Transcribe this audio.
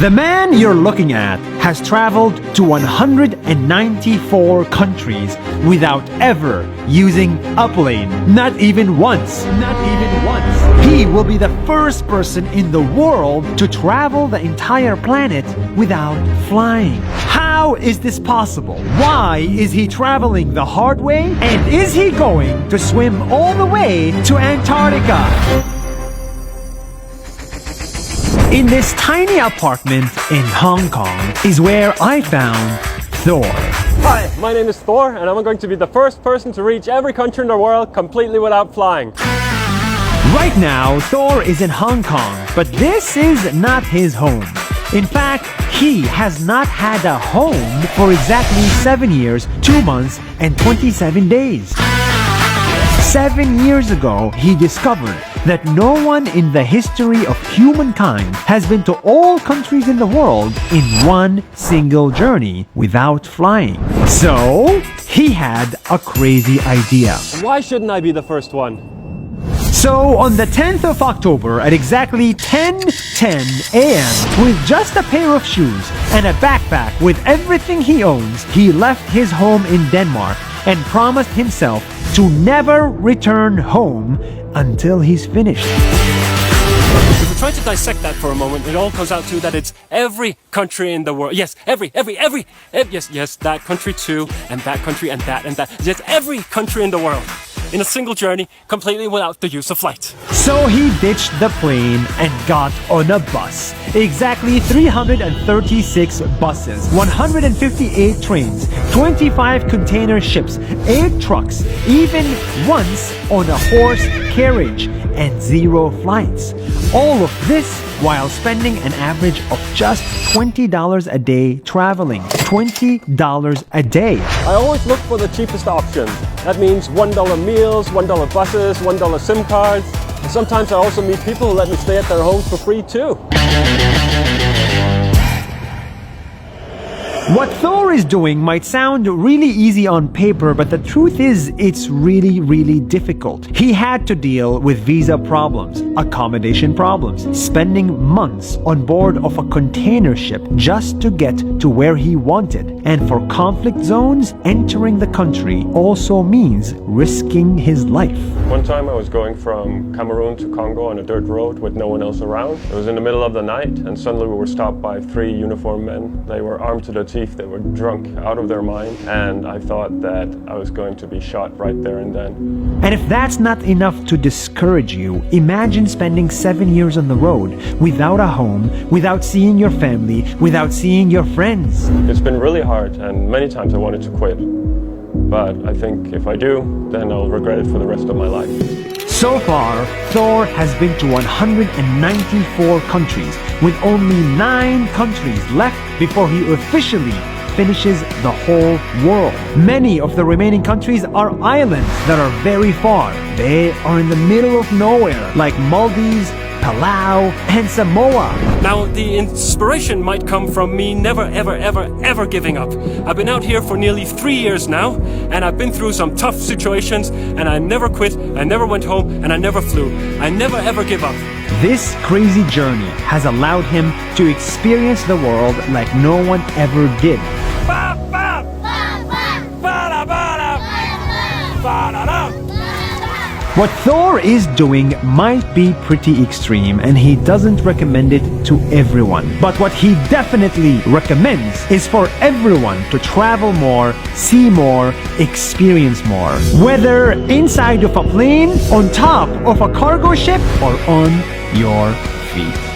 The man you're looking at has traveled to 194 countries without ever using a plane. Not even once. Not even once. He will be the first person in the world to travel the entire planet without flying. How is this possible? Why is he traveling the hard way? And is he going to swim all the way to Antarctica? In this tiny apartment in Hong Kong is where I found Thor. Hi, my name is Thor, and I'm going to be the first person to reach every country in the world completely without flying. Right now, Thor is in Hong Kong, but this is not his home. In fact, he has not had a home for exactly 7 years, 2 months, and 27 days. 7 years ago, he discovered that no one in the history of humankind has been to all countries in the world in one single journey without flying. So, he had a crazy idea. Why shouldn't I be the first one? So, on the 10th of October at exactly 10:10 a.m., with just a pair of shoes and a backpack with everything he owns, he left his home in Denmark and promised himself to never return home until he's finished. If we try to dissect that for a moment, it all comes out to that it's every country in the world. Yes, yes, that country too, and that country and that and that. Yes, every country in the world. In a single journey, completely without the use of flight. So he ditched the plane and got on a bus. Exactly 336 buses, 158 trains, 25 container ships, 8 trucks, even once on a horse carriage, and 0 flights. All of this while spending an average of just $20 a day traveling. $20 a day. I always look for the cheapest option. That means $1 meals, $1 buses, $1 SIM cards. And sometimes I also meet people who let me stay at their homes for free too. What Thor is doing might sound really easy on paper, but the truth is it's really difficult. He had to deal with visa problems, accommodation problems, spending months on board of a container ship just to get to where he wanted. And for conflict zones, entering the country also means risking his life. One time I was going from Cameroon to Congo on a dirt road with no one else around. It was in the middle of the night, and suddenly we were stopped by 3 uniformed men. They were armed to the teeth. They were drunk out of their mind, and I thought that I was going to be shot right there and then. And if that's not enough to discourage you, imagine spending 7 years on the road without a home, without seeing your family, without seeing your friends. It's been really hard, and many times I wanted to quit. But I think if I do, then I'll regret it for the rest of my life. So far, Thor has been to 194 countries, with only 9 countries left before he officially finishes the whole world. Many of the remaining countries are islands that are very far. They are in the middle of nowhere, like Maldives, Palau, and Samoa. Now, the inspiration might come from me never, ever giving up. I've been out here for nearly 3 years now, and I've been through some tough situations, and I never quit, I never went home, and I never flew. I never ever give up. This crazy journey has allowed him to experience the world like no one ever did. What Thor is doing might be pretty extreme, and he doesn't recommend it to everyone. But what he definitely recommends is for everyone to travel more, see more, experience more. Whether inside of a plane, on top of a cargo ship, or on your feet.